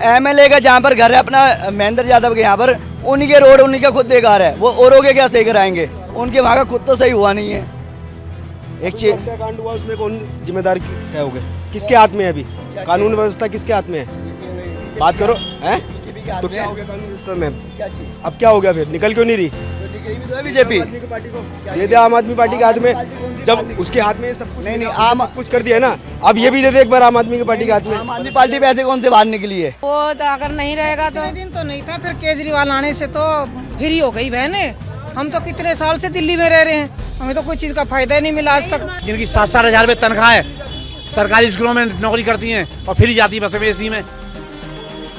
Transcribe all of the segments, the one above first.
MLA का जहाँ पर घर है अपना महेंद्र यादव के यहाँ पर, उन्हीं के रोड उन्हीं का खुद बेकार है, वो औरों के क्या सही कराएंगे, उनके वहाँ का खुद तो सही हुआ नहीं है। एक चीज कांड हुआ उसमें कौन जिम्मेदार कहोगे? किसके हाथ में है अभी कानून व्यवस्था? किसके हाथ में है? बात करो हैं? तो क्या हो गया कानून व्यवस्था में? क्या चीज अब क्या हो गया फिर? निकल क्यों नहीं रही? बीजेपी पार्टी को दे दे आम आदमी पार्टी के हाथ में, जब उसके हाथ में सब कुछ नहीं, आम कुछ कर दिया ना, अब ये भी दे दे एक बार आम आदमी की पार्टी के हाथ में। आम आदमी पार्टी पैसे कौन से बाहर निकली है? वो तो अगर नहीं रहेगा तो दिन तो नहीं था, फिर केजरीवाल आने से तो फ्री हो गई बहने। हम तो कितने साल से दिल्ली में रह रहे हैं, हमें तो कोई चीज़ का फायदा ही नहीं मिला आज तक। जिनकी 7-7 हज़ार रुपये तनख्वाह है, सरकारी स्कूलों में नौकरी करती हैं और फिर जाती बस एसी में,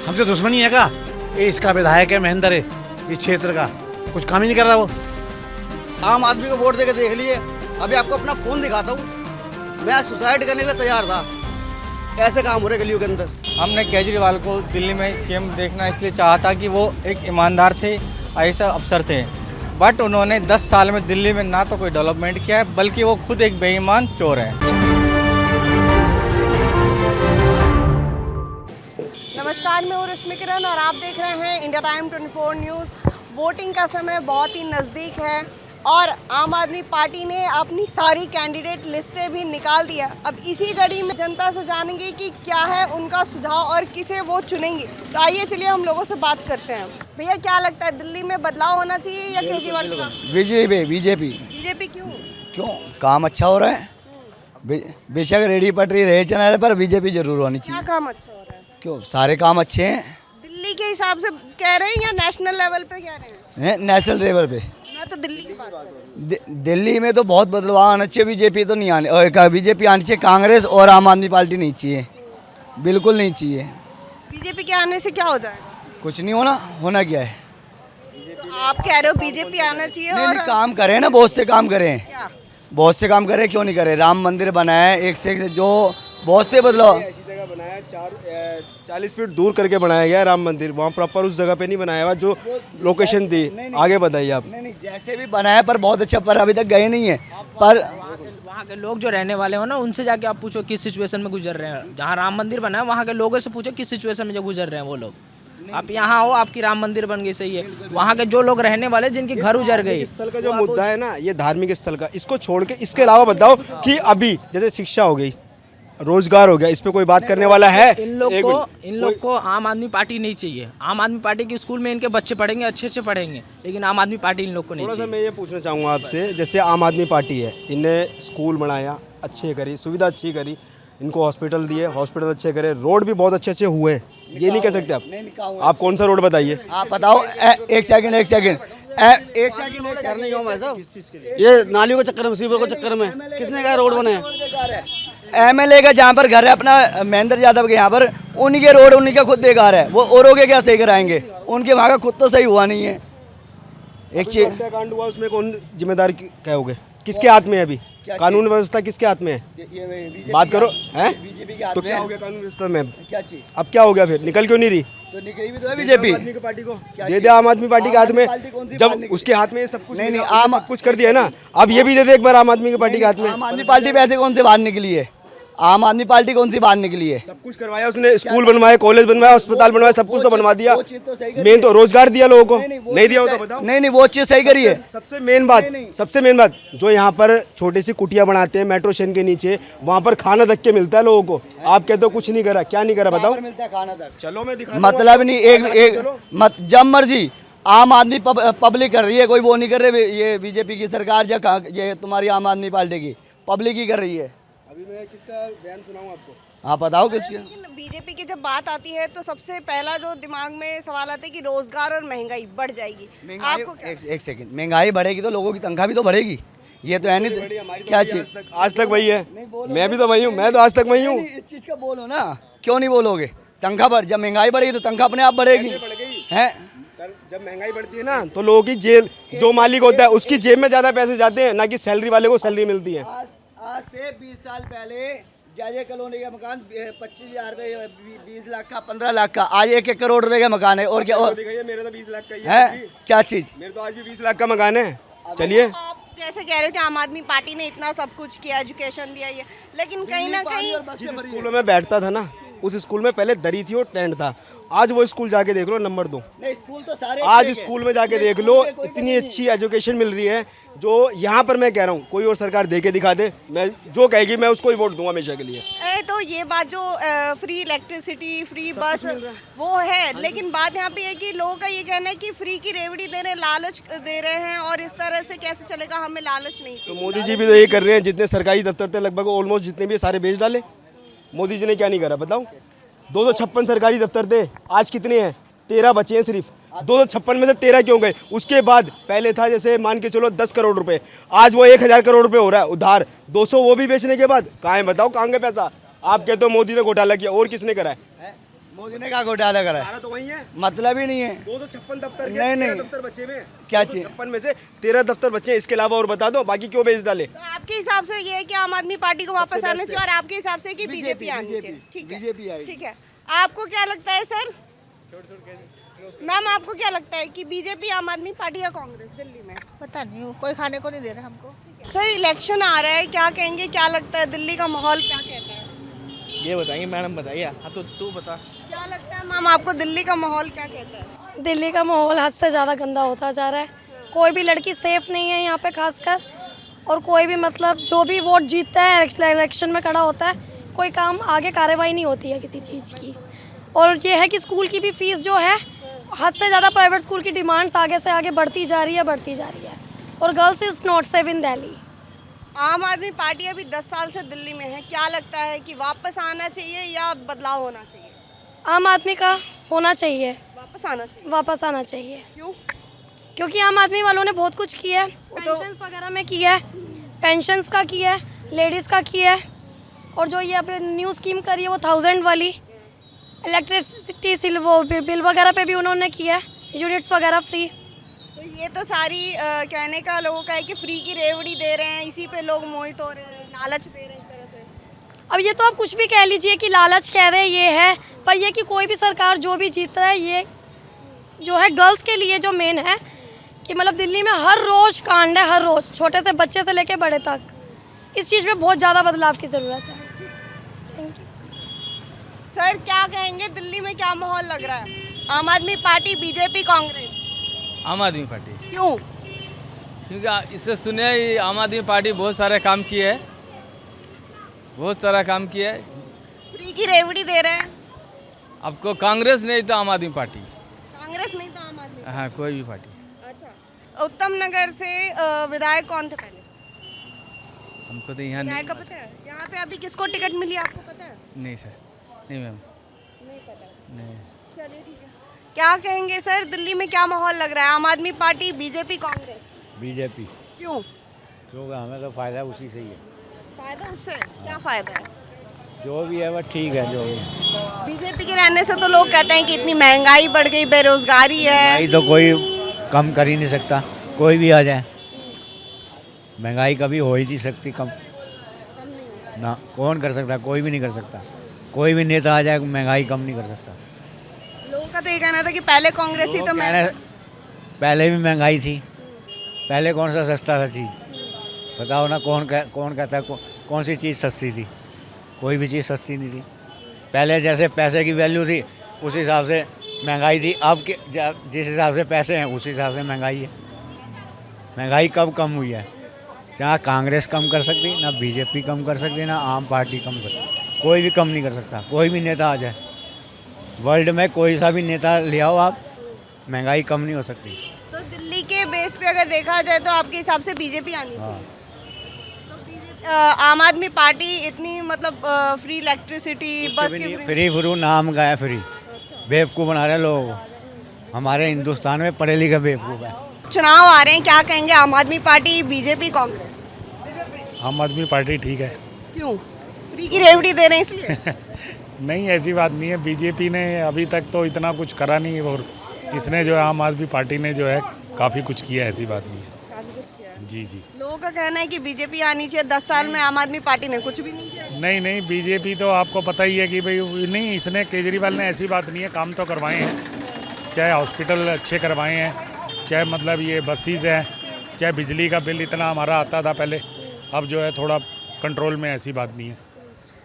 हमसे दुश्मनी है क्या? ये इसका विधायक है महेंद्र है, इस क्षेत्र का कुछ काम ही नहीं कर रहा वो। आम आदमी को वोट देकर देख लिए, अभी आपको अपना फोन दिखाता हूँ, मैं सुसाइड करने के लिए तैयार था, ऐसे काम हो रहे गलियों के अंदर। हमने केजरीवाल को दिल्ली में सीएम देखना इसलिए चाहा था कि वो एक ईमानदार थे, ऐसा अफसर थे, बट उन्होंने 10 साल में दिल्ली में ना तो कोई डेवलपमेंट किया है, बल्कि वो खुद एक बेईमान चोर है। नमस्कार, मैं हूँ रश्मि किरण और आप देख रहे हैं इंडिया टाइम 24 न्यूज़। वोटिंग का समय बहुत ही नज़दीक है और आम आदमी पार्टी ने अपनी सारी कैंडिडेट लिस्टें भी निकाल दी है। अब इसी कड़ी में जनता से जानेंगे कि क्या है उनका सुझाव और किसे वो चुनेंगे। तो आइए चलिए हम लोगों से बात करते हैं। भैया क्या लगता है, दिल्ली में बदलाव होना चाहिए या केजरीवाल का? बीजेपी क्यों? काम अच्छा हो रहा है, बेशक रेडी पटरी रहे चला रहे, पर बीजेपी जरूर होनी क्या चाहिए। काम अच्छा हो रहा है? क्यों, सारे काम अच्छे हैं। दिल्ली के हिसाब से कह रहे हैं या नेशनल लेवल पे कह रहे हैं? नेशनल लेवल पे मैं तो दिल्ली की बात कर रही हूँ। दिल्ली में तो बहुत बदलाव आना चाहिए, बीजेपी तो नहीं आने, बीजेपी आनी चाहिए, कांग्रेस और आम आदमी पार्टी नहीं चाहिए, बिल्कुल नहीं चाहिए। बीजेपी के आने से क्या हो जाएगा? कुछ नहीं होना क्या है? तो आप कह रहे हो बीजेपी आना चाहिए और नहीं, काम करें ना, बहुत से काम करें, क्या? बहुत से काम करें, क्यों नहीं करें? राम मंदिर बनाया है, एक से एक जो बहुत से बदलाव। ऐसी जगह बनाया 40 फीट दूर करके बनाया गया है राम मंदिर, वहाँ प्रॉपर उस जगह पे नहीं बनाया हुआ जो लोकेशन थी। आगे बताइए आप। नहीं, जैसे भी बनाया पर बहुत अच्छा, पर अभी तक गए नहीं है। पर वहाँ के लोग जो रहने वाले हो ना, उनसे जाके आप पूछो किस सिचुएशन में गुजर रहे हैं। जहाँ राम मंदिर बना है वहाँ के लोगों से पूछो किस सिचुएशन में जो गुजर रहे हैं वो लोग। आप यहाँ हो, आपकी राम मंदिर बन गई, सही है, वहाँ के जो लोग रहने वाले जिनके घर उजर गए। स्थल का जो मुद्दा है ना, ये धार्मिक स्थल का, इसको छोड़ के इसके अलावा बताओ कि अभी जैसे शिक्षा हो गई, रोजगार हो गया, इस पे कोई बात करने वाला है? इन लोग को आम आदमी पार्टी नहीं चाहिए। आम आदमी पार्टी के स्कूल में इनके बच्चे पढ़ेंगे, अच्छे पढ़ेंगे, लेकिन आम आदमी पार्टी इन लोग को नहीं थोड़ा सा चाहिए। मैं ये पूछना चाहूँगा आपसे, जैसे आम आदमी पार्टी है, इनने स्कूल बनाया, अच्छे करी, सुविधा अच्छी करी, इनको हॉस्पिटल दिए, हॉस्पिटल अच्छे करे, रोड भी बहुत अच्छे हुए हैं, ये नहीं कह सकते आप कौन सा रोड बताइए? आप बताओ। एक सेकंड करने क्यों भाई साहब? ये नालियों के चक्कर में, सीवर के चक्कर में किसने कहा रोड बने? एमएलए का जहाँ पर घर है अपना महेंद्र यादव के यहाँ पर, उन्हीं के रोड उन्हीं का खुद बेकार है, वो औरों के क्या सही कराएंगे, उनके वहाँ का खुद तो सही हुआ नहीं है। एक चीज कांड हुआ उसमें कौन जिम्मेदार कहोगे? किसके हाथ में है अभी कानून व्यवस्था? किसके हाथ में है? बात करो हैं? तो क्या हो गया कानून व्यवस्था में? क्या चीज अब क्या हो गया फिर? निकल क्यों नहीं रही? तो निकली भी तो है बीजेपी। पार्टी को दे दे आम आदमी पार्टी के हाथ में, जब उसके हाथ में सब कुछ नहीं, सब कुछ कर दिया ना, अब ये भी दे दे एक बार आम आदमी की पार्टी के हाथ में। आम आदमी पार्टी पैसे कौन से बाहर निकली है? आम आदमी पार्टी कौन सी बाहर निकली है? सब कुछ करवाया उसने, स्कूल बनवाए, कॉलेज बनवाया, अस्पताल बनवाया, सब कुछ तो बनवा दिया। मेन तो रोजगार दिया लोगों को, नहीं दिया हो तो बताओ। नहीं, वो चीज सही करी है। सबसे मेन बात जो यहाँ पर छोटी सी कुटिया बनाते हैं मेट्रो स्टेशन के नीचे, वहाँ पर खाना तक के मिलता है लोगों को। आप कहते हो कुछ नहीं करा, क्या नहीं करा बताओ? मिलता है खाना तक। चलो मैं दिखा, मतलब नहीं, एक जब मर्जी आम आदमी पब्लिक कर रही है, कोई वो नहीं कर रहे। ये बीजेपी की सरकार या ये तुम्हारी आम आदमी पार्टी की पब्लिक ही कर रही है। अभी मैं किसका बयान सुनाऊं आपको? आप बताओ किसकी। बीजेपी की जब बात आती है तो सबसे पहला जो दिमाग में सवाल आता है कि रोजगार और महंगाई बढ़ जाएगी। आपको क्या? एक सेकंड, महंगाई बढ़ेगी तो लोगों की तनख्वाह भी तो बढ़ेगी, ये तो है नहीं। क्या चीज? आज तक वही है, मैं भी तो वही हूँ, मैं तो आज तक वही हूँ। इस चीज का बोलो ना, क्यों नहीं बोलोगे? तनख्वाह बढ़, जब महंगाई बढ़ेगी तो तनख्वाह अपने आप बढ़ेगी है। जब महंगाई बढ़ती है ना, तो लोगों की जेब, जो मालिक होता है उसकी जेब में ज्यादा पैसे जाते हैं, ना कि सैलरी वाले को सैलरी मिलती है। आज से 20 साल पहले जाजे कॉलोनी का मकान 25,000 रुपए, 20 लाख का, 15 लाख का, आज 1-1 करोड़ रुपए का मकान है। और क्या? और मेरा तो 20 लाख का ही है। क्या चीज? मेरे तो आज भी 20 लाख का मकान है। चलिए, आप जैसे कह रहे हो कि आम आदमी पार्टी ने इतना सब कुछ किया, एजुकेशन दिया, ये, लेकिन कहीं ना कहीं स्कूलों में बैठता था ना, उस स्कूल में पहले दरी थी और टेंट था। आज वो स्कूल जाके देख लो, नंबर 2। नहीं, स्कूल तो सारे आज अच्छे हैं। स्कूल में जाके देख लो, इतनी अच्छी एजुकेशन मिल रही है। जो यहाँ पर मैं कह रहा हूँ, कोई और सरकार दे के दिखा दे, मैं जो कहेगी मैं उसको ही वोट दूंगा हमेशा के लिए। तो ये बात जो फ्री इलेक्ट्रिसिटी, फ्री बस, वो है, लेकिन बात यहाँ पे है कि लोगों का ये कहना है कि फ्री की रेवड़ी दे रहे हैं, लालच दे रहे हैं, और इस तरह से कैसे चलेगा, हमें लालच नहीं तो चाहिए। मोदी जी भी तो यही कर रहे हैं। जितने सरकारी दफ्तर थे लगभग ऑलमोस्ट जितने भी सारे बेच डाले। मोदी जी ने क्या नहीं करा बताओ। 256 सरकारी दफ्तर थे, आज कितने हैं? 13 बचे हैं सिर्फ। 256 में से 13 क्यों गए? उसके बाद पहले था जैसे मान के चलो 10 करोड़ रुपए, आज वो 1000 करोड़ रुपए हो रहा है उधार। 200 वो भी बेचने के बाद कहाँ है बताओ, कहाँ गया पैसा? आप कहते हो मोदी ने घोटाला किया, और किसने करा है? मोदी ने क्या घोटाला करा है? सारा तो वही है, मतलब ही नहीं है। 256 दफ्तर नहीं, नहीं। दफ्तर बचे में, क्या चीज़? 256 में से 13 दफ्तर बचे हैं। इसके अलावा और बता दो बाकी क्यों बेच डाले? तो आपके हिसाब से ये है कि आम आदमी पार्टी को वापस आना चाहिए, और आपके हिसाब से कि बीजेपी आनी चाहिए। ठीक है, बीजेपी आएगी। ठीक है। आपको क्या लगता है सर? मैम, आपको क्या लगता है कि बीजेपी, आम आदमी पार्टी या कांग्रेस दिल्ली में? पता नहीं, कोई खाने को नहीं दे रहा हमको। सर, इलेक्शन आ रहा है, क्या कहेंगे, क्या लगता है दिल्ली का माहौल क्या कहता है? ये बताएंगे मैडम, बताइए। हाँ तो तू बता। क्या लगता है मैम आपको, दिल्ली का माहौल क्या कहता है? दिल्ली का माहौल हद से ज़्यादा गंदा होता जा रहा है। कोई भी लड़की सेफ़ नहीं है यहाँ पे खासकर, और कोई भी मतलब जो भी वोट जीतता है इलेक्शन में खड़ा होता है, कोई काम आगे कार्रवाई नहीं होती है किसी चीज़ की। और ये है कि स्कूल की भी फ़ीस जो है हद से ज़्यादा प्राइवेट स्कूल की डिमांड्स आगे से आगे बढ़ती जा रही है। और girls is not safe in Delhi. आम आदमी पार्टी अभी 10 साल से दिल्ली में है, क्या लगता है कि वापस आना चाहिए या बदलाव होना चाहिए? आम आदमी का होना चाहिए, वापस आना चाहिए। वापस आना चाहिए। क्यों? क्योंकि आम आदमी वालों ने बहुत कुछ किया है, पेंशन्स वगैरह में किया है, पेंशन्स का किया है, लेडीज़ का किया है, और जो ये अब न्यू स्कीम करी है वो 1000 वाली, इलेक्ट्रिसिटी वो बिल वगैरह पे भी उन्होंने किया है, यूनिट्स वगैरह फ्री। तो ये तो सारी कहने का लोगों का है कि फ्री की रेवड़ी दे रहे हैं, इसी पे लोग मोहित हो रहे हैं, लालच दे रहे हैं इस तरह से। अब ये तो आप कुछ भी कह लीजिए कि लालच कह रहे ये है, पर ये कि कोई भी सरकार जो भी जीत रहा है, ये जो है गर्ल्स के लिए जो मेन है कि मतलब दिल्ली में हर रोज़ कांड है, हर रोज़, छोटे से बच्चे से लेके बड़े तक। इस चीज़ में बहुत ज़्यादा बदलाव की ज़रूरत है। Thank you. सर, क्या कहेंगे, दिल्ली में क्या माहौल लग रहा है? आम आदमी पार्टी, बीजेपी, कांग्रेस? आम आदमी पार्टी। क्यों? क्योंकि इससे सुने ही आम आदमी पार्टी बहुत सारे काम किए है, बहुत सारा काम किया है। फ्री की रेवड़ी दे रहे हैं। आपको कांग्रेस नहीं तो आम आदमी पार्टी। कांग्रेस नहीं तो आम आदमी? हाँ, कोई भी पार्टी। अच्छा, उत्तम नगर से विधायक कौन थे पहले? हमको तो यहाँ विधायक का पता है? यहाँ पे अभी किसको टिकट मिली आपको पता है? नहीं सर, नहीं मैम, नहीं पता। नहीं। चलिए ठीक है। क्या कहेंगे सर, दिल्ली में क्या माहौल लग रहा है? आम आदमी पार्टी, बीजेपी, कांग्रेस? बीजेपी। क्यों? क्योंकि हमें तो फ़ायदा उसी से ही है। फायदा उससे? क्या फायदा है? जो भी है वह ठीक है। जो भी बीजेपी के रहने से तो लोग कहते हैं कि इतनी महंगाई बढ़ गई, बेरोजगारी है। महंगाई तो कोई कम कर ही नहीं सकता, कोई भी आ जाए। महंगाई कभी हो ही नहीं सकती कम ना। कौन कर सकता? कोई भी नहीं कर सकता। कोई भी नेता आ जाए महंगाई कम नहीं कर सकता। लोगों का तो ये कहना था कि पहले कांग्रेस थी तो पहले भी महंगाई थी। पहले कौन सा सस्ता था चीज़? बताओ ना, कौन कहता है कौन सी चीज़ सस्ती थी? कोई भी चीज़ सस्ती नहीं थी। पहले जैसे पैसे की वैल्यू थी उस हिसाब से महंगाई थी। अब जिस हिसाब से पैसे हैं उस हिसाब से महंगाई है। महंगाई कब कम हुई है? जहाँ कांग्रेस कम कर सकती, ना बीजेपी कम कर सकती, ना आम पार्टी कम कर सकती। कोई भी कम नहीं कर सकता। कोई भी नेता आ जाए वर्ल्ड में, कोई सा भी नेता ले आओ आप, महंगाई कम नहीं हो सकती। तो दिल्ली के बेस पे अगर देखा जाए तो आपके हिसाब से बीजेपी आनी चाहिए। तो आम आदमी पार्टी इतनी मतलब फ्री इलेक्ट्रिसिटी, बस की फ्री नाम का है फ्री। बेवकूफ़ बना रहे हैं लोगों को। हमारे हिंदुस्तान में पढ़े लिखे बेवकूफ़ है। चुनाव आ रहे हैं, क्या कहेंगे, आम आदमी पार्टी, बीजेपी, कांग्रेस? आम आदमी पार्टी ठीक है। क्यों? फ्री की रेवड़ी दे रहे हैं इसलिए? नहीं, ऐसी बात नहीं है। बीजेपी ने अभी तक तो इतना कुछ करा नहीं है, और इसने जो है आम आदमी पार्टी ने जो है काफ़ी कुछ किया है। ऐसी बात नहीं है। काफी कुछ किया है। जी जी। लोगों का कहना है कि बीजेपी आनी चाहिए। 10 साल में आम आदमी पार्टी ने कुछ भी नहीं किया। नहीं, बीजेपी तो आपको पता ही है कि भाई नहीं, इसने केजरीवाल ने ऐसी बात नहीं है, काम तो करवाए हैं। चाहे हॉस्पिटल अच्छे करवाए हैं, चाहे मतलब ये बसेस हैं, चाहे बिजली का बिल इतना हमारा आता था पहले, अब जो है थोड़ा कंट्रोल में। ऐसी बात नहीं है।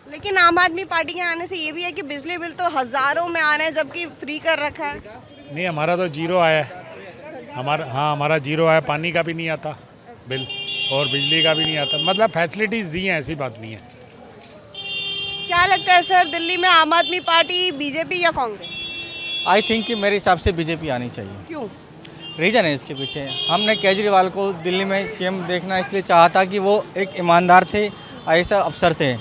लेकिन आम आदमी पार्टी के आने से ये भी है कि बिजली बिल तो हज़ारों में आ रहे हैं, जबकि फ्री कर रखा है। नहीं, हमारा तो जीरो आया है। हमारा जीरो आया, पानी का भी नहीं आता बिल और बिजली का भी नहीं आता। मतलब फैसिलिटीज़ दी हैं, ऐसी बात नहीं है। क्या लगता है सर, दिल्ली में आम आदमी पार्टी, बीजेपी या कांग्रेस? आई थिंक कि मेरे हिसाब से बीजेपी आनी चाहिए। क्यों? रीज़न है इसके पीछे, हमने केजरीवाल को दिल्ली में सीएम देखना इसलिए चाहा था कि वो एक ईमानदार थे, ऐसा अफसर थे।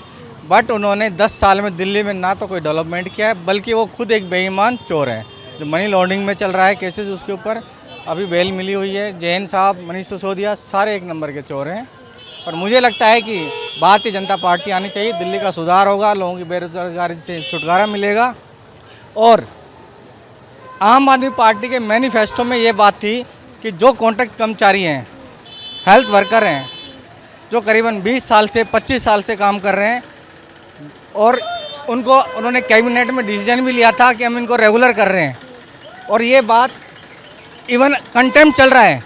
बट उन्होंने 10 साल में दिल्ली में ना तो कोई डेवलपमेंट किया है, बल्कि वो खुद एक बेईमान चोर है। जो मनी लॉन्ड्रिंग में चल रहा है केसेस, उसके ऊपर अभी बेल मिली हुई है। जैन साहब, मनीष सिसोदिया, सारे एक नंबर के चोर हैं। और मुझे लगता है कि भारतीय जनता पार्टी आनी चाहिए। दिल्ली का सुधार होगा, लोगों की बेरोजगारी से छुटकारा मिलेगा। और आम आदमी पार्टी के मैनिफेस्टो में ये बात थी कि जो कॉन्ट्रैक्ट कर्मचारी हैं, हेल्थ वर्कर हैं, जो करीबन 20 साल से 25 साल से काम कर रहे हैं, और उन्होंने कैबिनेट में डिसीजन भी लिया था कि हम इनको रेगुलर कर रहे हैं। और ये बात इवन कंटेम्प्ट चल रहा है,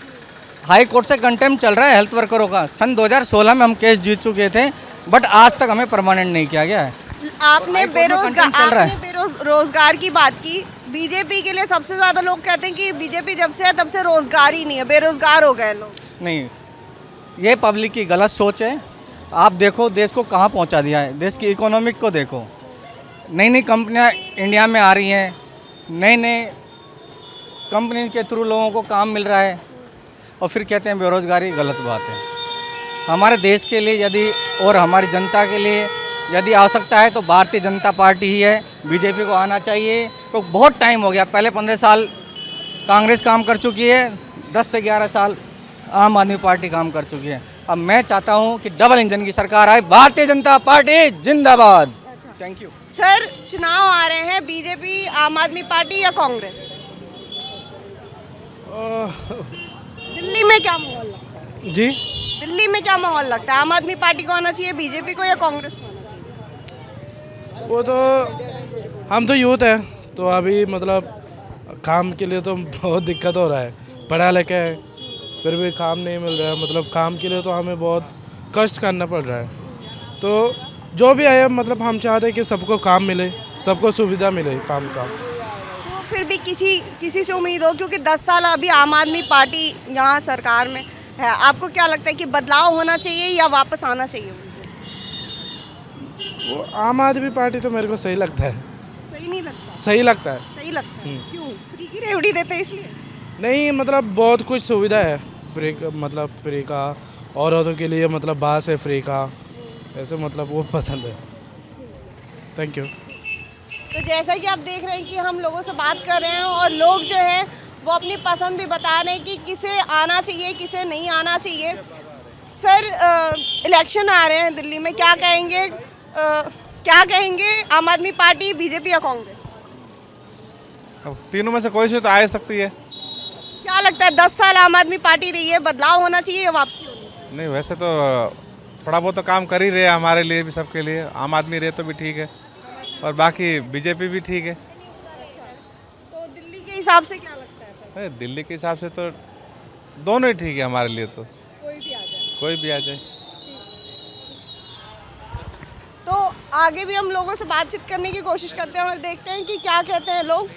हाई कोर्ट से कंटेम्प्ट चल रहा है हेल्थ वर्करों का। सन 2016 में हम केस जीत चुके थे, बट आज तक हमें परमानेंट नहीं किया गया है। आपने बेरोजगार की बात की। बीजेपी के लिए सबसे ज़्यादा लोग कहते हैं कि बीजेपी जब से है तब से रोजगार ही नहीं है, बेरोजगार हो गए लोग। नहीं, ये पब्लिक की गलत सोच है। आप देखो देश को कहाँ पहुँचा दिया है, देश की इकोनॉमिक को देखो। नई नई कंपनियाँ इंडिया में आ रही हैं, नए कंपनी के थ्रू लोगों को काम मिल रहा है, और फिर कहते हैं बेरोजगारी। गलत बात है। हमारे देश के लिए यदि और हमारी जनता के लिए यदि आवश्यकता है तो भारतीय जनता पार्टी ही है। बीजेपी को आना चाहिए। तो बहुत टाइम हो गया, पहले 15 साल कांग्रेस काम कर चुकी है, 10 से 11 साल आम आदमी पार्टी काम कर चुकी है। अब मैं चाहता हूं कि डबल इंजन की सरकार आए। भारतीय जनता पार्टी जिंदाबाद। Thank you sir. चुनाव आ रहे हैं, बीजेपी, आम आदमी पार्टी या कांग्रेस? दिल्ली में क्या माहौल लगता है? जी, दिल्ली में क्या माहौल लगता है? आम आदमी पार्टी को आना चाहिए, बीजेपी को, या कांग्रेस को? वो तो हम तो यूथ हैं, तो अभी मतलब काम के लिए तो बहुत दिक्कत हो रहा है। पढ़ा लिखा है, फिर भी काम नहीं मिल रहा है। मतलब काम के लिए तो हमें बहुत कष्ट करना पड़ रहा है। तो जो भी आया, मतलब हम चाहते हैं कि सबको काम मिले, सबको सुविधा मिले काम का। तो फिर भी किसी से उम्मीद हो, क्योंकि 10 साल अभी आम आदमी पार्टी यहाँ सरकार में है। आपको क्या लगता है कि बदलाव होना चाहिए या वापस आना चाहिए? वो आम आदमी पार्टी तो मेरे को सही लगता है। सही नहीं लगता? सही लगता है। सही लगता है। क्यों? फ्री की रेवड़ी देते हैं इसलिए? नहीं, मतलब बहुत कुछ सुविधा है फ्री का, मतलब फ्री का औरतों के लिए, मतलब बस है फ्री का, ऐसे मतलब वो पसंद है। Thank you. तो जैसा कि आप देख रहे हैं कि हम लोगों से बात कर रहे हैं, और लोग जो हैं वो अपनी पसंद भी बता रहे हैं कि किसे आना चाहिए, किसे नहीं आना चाहिए। सर, इलेक्शन आ रहे हैं दिल्ली में, क्या कहेंगे आम आदमी पार्टी, बीजेपी या कांग्रेस? तीनों में से कोई सी तो आ सकती है। क्या लगता है, 10 साल आम आदमी पार्टी रही है, बदलाव होना चाहिए या वापसी होनी चाहिए? नहीं, वैसे तो थोड़ा बहुत तो काम कर ही रहे हैं हमारे लिए भी, सबके लिए। आम आदमी रहे तो भी ठीक है, और बाकी बीजेपी भी ठीक है। तो दिल्ली के हिसाब से क्या लगता है? अरे दिल्ली के हिसाब से तो दोनों ही ठीक है हमारे लिए। तो कोई भी आ जाए। तो आगे भी हम लोगों से बातचीत करने की कोशिश करते हैं और देखते हैं कि क्या कहते हैं लोग।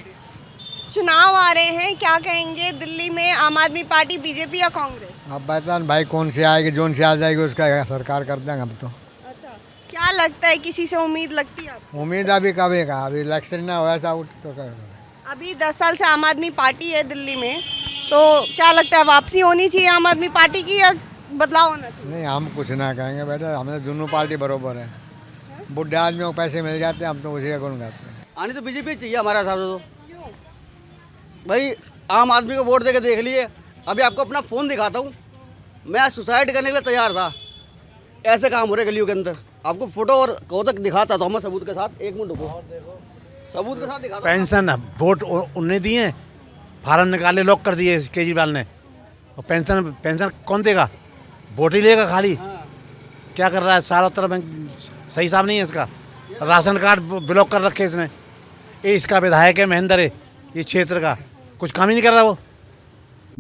चुनाव आ रहे हैं, क्या कहेंगे दिल्ली में, आम आदमी पार्टी, बीजेपी या कांग्रेस? अब बता भाई कौन से आएगी, जोन से आ जाएगी उसका सरकार कर देंगे हम तो। अच्छा, क्या लगता है, किसी से उम्मीद लगती है आपको? उम्मीद अभी कभी का, अभी इलेक्शन ना हो ऐसा तो अभी 10 साल से आम आदमी पार्टी है दिल्ली में, तो क्या लगता है वापसी होनी चाहिए आम आदमी पार्टी की या बदलाव होना चाहिए? नहीं, हम कुछ ना कहेंगे बेटा, हमें दोनों पार्टी बरोबर है। बुढ़े आदमी को पैसे मिल जाते हैं, हम तो उसी का गुण गाते हैं। आनी तो बीजेपी चाहिए हमारे हिसाब से। तो भाई आम आदमी को वोट देके देख लिए। अभी आपको अपना फ़ोन दिखाता हूँ, मैं सुसाइड करने के लिए तैयार था, ऐसे काम हो रहे गलियों के अंदर। आपको फोटो और कहो तक दिखाता था मैं सबूत के साथ। एक मिनट रुको, सबूत के साथ दिखाता। पेंशन वोट उनने दिए, फार्म निकाले, लॉक कर दिए केजरीवाल ने। और पेंशन कौन देगा? वोट ही लेगा खाली। क्या कर रहा है, सारों तरफ सही हिसाब नहीं है इसका। राशन कार्ड ब्लॉक कर रखे इसने। ये इसका विधायक है महेंद्र है, ये क्षेत्र का कुछ काम ही नहीं कर रहा वो।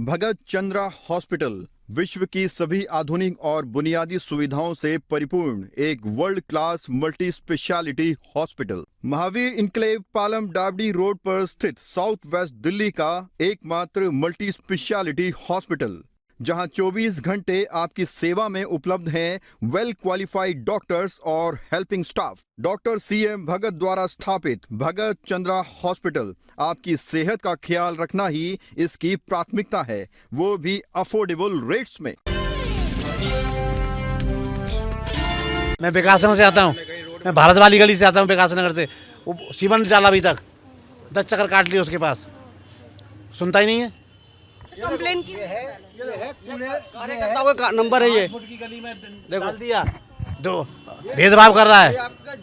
भगत चंद्रा हॉस्पिटल, विश्व की सभी आधुनिक और बुनियादी सुविधाओं से परिपूर्ण एक world class multi speciality hospital Mahavir enclave Palam डावडी रोड पर स्थित साउथ वेस्ट दिल्ली का एकमात्र मल्टी स्पेशलिटी हॉस्पिटल, जहां 24 घंटे आपकी सेवा में उपलब्ध हैं वेल क्वालिफाइड डॉक्टर्स और हेल्पिंग स्टाफ। डॉक्टर CM भगत द्वारा स्थापित भगत चंद्रा हॉस्पिटल आपकी सेहत का ख्याल रखना ही इसकी प्राथमिकता है, वो भी अफोर्डेबल रेट्स में। मैं विकास नगर से आता हूँ, मैं भारत वाली गली से आता हूँ, विकास नगर से। वो सीवन डाला अभी तक 10 चक्कर काट लिए उसके पास, सुनता ही नहीं है। कंप्लेन की कार्यकर्ताओं का नंबर है ये, देखो दिया दो भेदभाव कर रहा है। आपका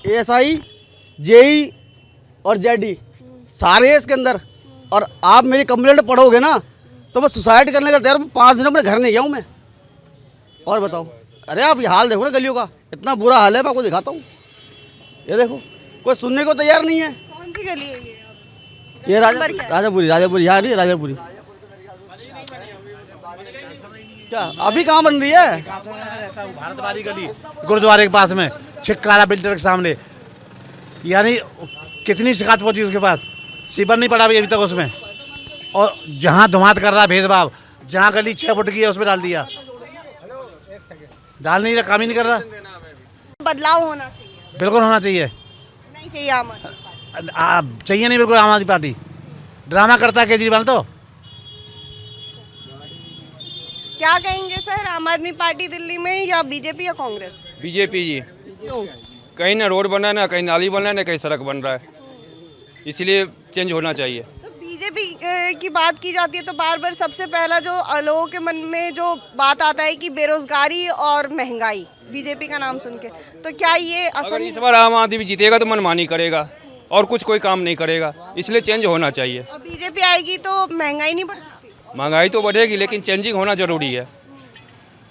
ASI JE और JD सारे हैं इसके अंदर, और आप मेरी कंप्लेंट पढ़ोगे ना तो मैं सुसाइड करने का तैयार हूँ। 5 दिन अपने घर नहीं गया हूँ मैं। और बताओ, अरे आप ये हाल देखो ना गलियों का, इतना बुरा हाल है। मैं आपको दिखाता हूँ, ये देखो, कोई सुनने को तैयार नहीं है। कौन सी गली है ये राजापुरी यहाँ नहीं, राजापुरी क्या अभी कहाँ बन रही है? भारत वाली गली गुरुद्वारे के पास में, छिक्कारा बिल्डर के सामने। यानी कितनी शिकायत पहुंची उसके पास, सीवर नहीं पड़ा अभी तक उसमें। और जहां धुमात कर रहा भेदभाव, जहां गली 6 फुट की है उसमें डाल दिया, डाल नहीं रहा, काम ही नहीं कर रहा। बदलाव होना चाहिए, बिल्कुल होना चाहिए। नहीं चाहिए आम आदमी चाहिए नहीं बिल्कुल आम आदमी पार्टी। ड्रामा करता है केजरीवाल तो। क्या कहेंगे सर, आम आदमी पार्टी दिल्ली में या बीजेपी या कांग्रेस? बीजेपी जी। क्यों? कहीं ना रोड बना है, ना कहीं नाली बना है, ना कहीं सड़क बन रहा है, इसलिए चेंज होना चाहिए। तो बीजेपी की बात की जाती है तो बार बार सबसे पहला जो लोगों के मन में जो बात आता है कि बेरोजगारी और महंगाई, बीजेपी का नाम सुन के। तो क्या ये अगर इस बार आम आदमी जीतेगा तो मनमानी करेगा और कुछ कोई काम नहीं करेगा, इसलिए चेंज होना चाहिए। बीजेपी आएगी तो महंगाई नहीं बढ़ सकती? महंगाई तो बढ़ेगी, लेकिन चेंजिंग होना जरूरी है।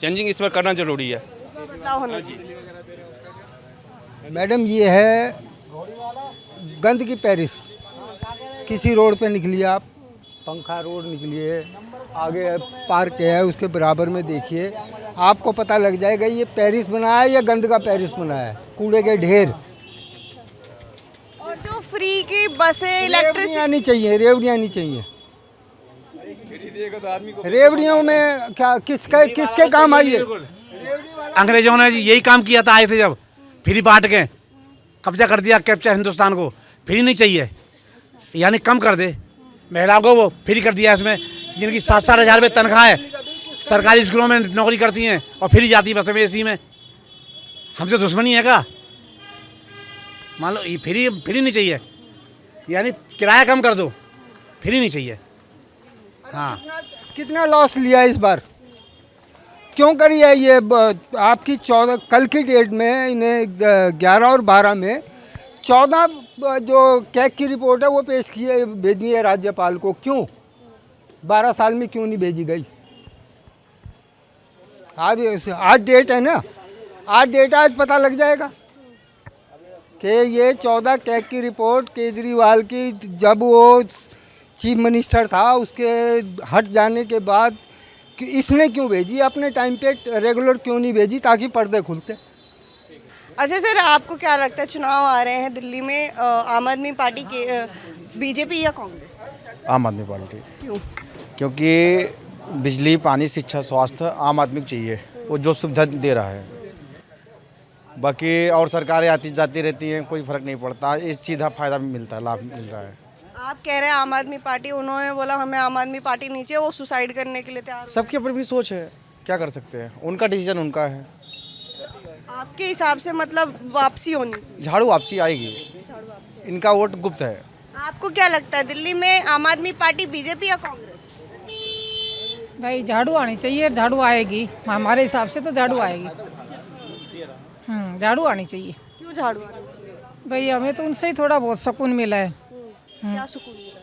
चेंजिंग इस पर करना जरूरी है। बदलाव होना चाहिए। मैडम, ये है गंद की पेरिस। किसी रोड पे निकलिए आप, पंखा रोड निकलिए, आगे पार्क है उसके बराबर में देखिए, आपको पता लग जाएगा ये पेरिस बना है या गंद का पेरिस बना है। कूड़े के ढेर। और जो फ्री की बसें, इलेक्ट्रिसिटी आनी चाहिए, रेवड़ियाँ आनी चाहिए। रेवड़ियों में क्या किसके काम आई है? अंग्रेजों ने यही काम किया था, आए थे जब फ्री बांट के कब्जा कर दिया, कैप्चा हिंदुस्तान को। फ्री नहीं चाहिए, यानी कम कर दे। महिलाओं को वो फ्री कर दिया इसमें, जिनकी 7-7 हज़ार रुपये तनख्वाह है, सरकारी स्कूलों में नौकरी करती हैं और फ्री जाती बसों में AC में। हमसे दुश्मनी है क्या? मान लो ये फ्री नहीं चाहिए, यानी किराया कम कर दो, फ्री नहीं चाहिए। हाँ, कितना लॉस लिया इस बार? क्यों करी है ये? आपकी 14 कल की डेट में इन्हें 11 और 12 में 14 जो कैग की रिपोर्ट है वो पेश की है, भेजी है राज्यपाल को। क्यों 12 साल में क्यों नहीं भेजी गई? आज डेट है ना, आज डेट आज पता लग जाएगा कि ये 14 कैग की रिपोर्ट केजरीवाल की, जब वो चीफ मिनिस्टर था उसके हट जाने के बाद कि इसने क्यों भेजी, अपने टाइम पे रेगुलर क्यों नहीं भेजी ताकि पर्दे खुलते। अच्छा सर, आपको क्या लगता है चुनाव आ रहे हैं दिल्ली में, आम आदमी पार्टी के, बीजेपी या कांग्रेस? आम आदमी पार्टी। क्यों? क्योंकि बिजली, पानी, शिक्षा, स्वास्थ्य आम आदमी को चाहिए, वो जो सुविधा दे रहा है। बाकी और सरकारें आती जाती रहती हैं, कोई फर्क नहीं पड़ता, इस सीधा फायदा मिलता है, लाभ मिल रहा है। आप कह रहे हैं आम आदमी पार्टी, उन्होंने बोला हमें आम आदमी पार्टी नहीं चाहिए, वो सुसाइड करने के लिए तैयार। सबकी अपनी अपनी सोच है, क्या कर सकते हैं, उनका डिसीजन उनका है। आपके हिसाब से मतलब वापसी होनी चाहिए? झाड़ू वापसी आएगी, इनका वोट गुप्त है। आपको क्या लगता है दिल्ली में आम आदमी पार्टी, बीजेपी या कांग्रेस? भाई झाड़ू आनी चाहिए, झाड़ू आएगी हमारे हिसाब से तो झाड़ू आएगी। झाड़ू आनी चाहिए। क्यों झाड़ू आनी चाहिए? भाई हमें तो उनसे ही थोड़ा बहुत सुकून मिला है। क्या सुकून मिला?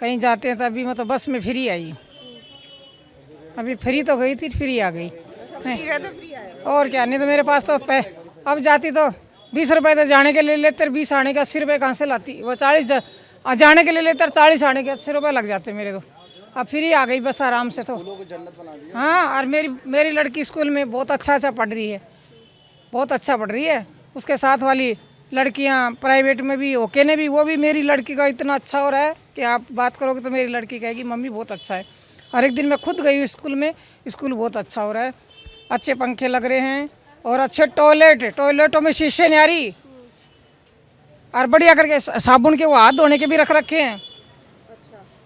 कहीं जाते हैं तो अभी मतलब बस में फ्री आई, अभी फ्री तो गई थी, फ्री आ गई। और क्या, नहीं तो मेरे पास तो अब जाती तो 20 रुपये तो जाने के ले लेते, 20 आने के 80 रुपये कहाँ से लाती? वो 40 जाने के ले लेते, 40 आने के 80 रुपये लग जाते मेरे तो। अब फ्री आ गई बस आराम से तो। हाँ, और मेरी लड़की स्कूल में बहुत अच्छा पढ़ रही है, बहुत अच्छा पढ़ रही है। उसके साथ वाली लड़कियाँ प्राइवेट में भी, ओके ने भी, वो भी मेरी लड़की का इतना अच्छा हो रहा है कि आप बात करोगे तो मेरी लड़की कहेगी मम्मी बहुत अच्छा है। हर एक दिन मैं खुद गई हूँ स्कूल में, स्कूल बहुत अच्छा हो रहा है, अच्छे पंखे लग रहे हैं और अच्छे टॉयलेटों में शीशे न्यारी और बढ़िया करके साबुन के वो हाथ धोने के भी रख रखे हैं।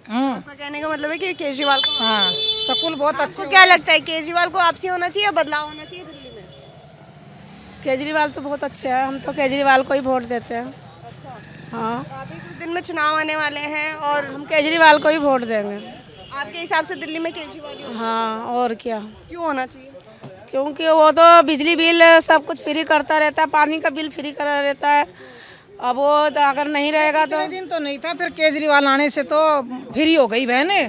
आपका कहने का मतलब है कि केजरीवाल को, हाँ, स्कूल बहुत अच्छा। क्या लगता है केजरीवाल को आपसी होना चाहिए या बदलाव होना चाहिए दिल्ली में? केजरीवाल तो बहुत अच्छे हैं, हम तो केजरीवाल को ही वोट देते हैं। हाँ, अभी कुछ दिन में चुनाव आने वाले हैं और हम केजरीवाल को ही वोट देंगे। आपके हिसाब से दिल्ली में केजरीवाल ही होना हाँ, और क्या, क्यों होना चाहिए? क्योंकि वो तो बिजली बिल सब कुछ फ्री करता रहता है, पानी का बिल फ्री करा रहता है। अब वो तो अगर नहीं रहेगा तो दिन तो नहीं था, फिर केजरीवाल आने से तो फ्री हो गई बहने।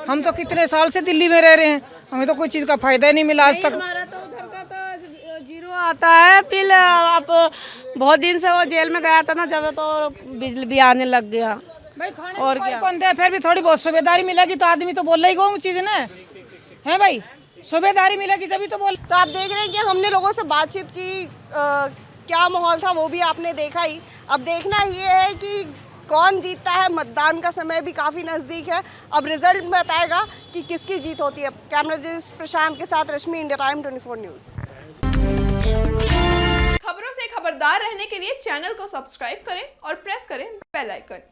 हम तो कितने साल से दिल्ली में रह रहे हैं, हमें तो कोई चीज़ का फायदा ही नहीं मिला आज तक। हमारा तो उधर का तो जीरो आता है, फिर अब बहुत दिन से वो जेल में गया था ना, जब तो बिजली भी आने लग गया। भाई खाने और को क्या, कौन दे, फिर भी थोड़ी बहुत सुबेदारी मिलेगी तो आदमी तो बोल ही गो चीज़ ना है भाई, सुबेदारी मिलेगी जब तो बोल। तो आप देख रहे हैं कि हमने लोगों से बातचीत की, क्या माहौल था वो भी आपने देखा ही। अब देखना ये है कि कौन जीतता है, मतदान का समय भी काफ़ी नज़दीक है, अब रिजल्ट बताएगा कि किसकी जीत होती है। कैमरा जर्नलिस्ट प्रशांत के साथ रश्मि, इंडिया टाइम 24 न्यूज़। खबरों से खबरदार रहने के लिए चैनल को सब्सक्राइब करें और प्रेस करें बेल आइकन।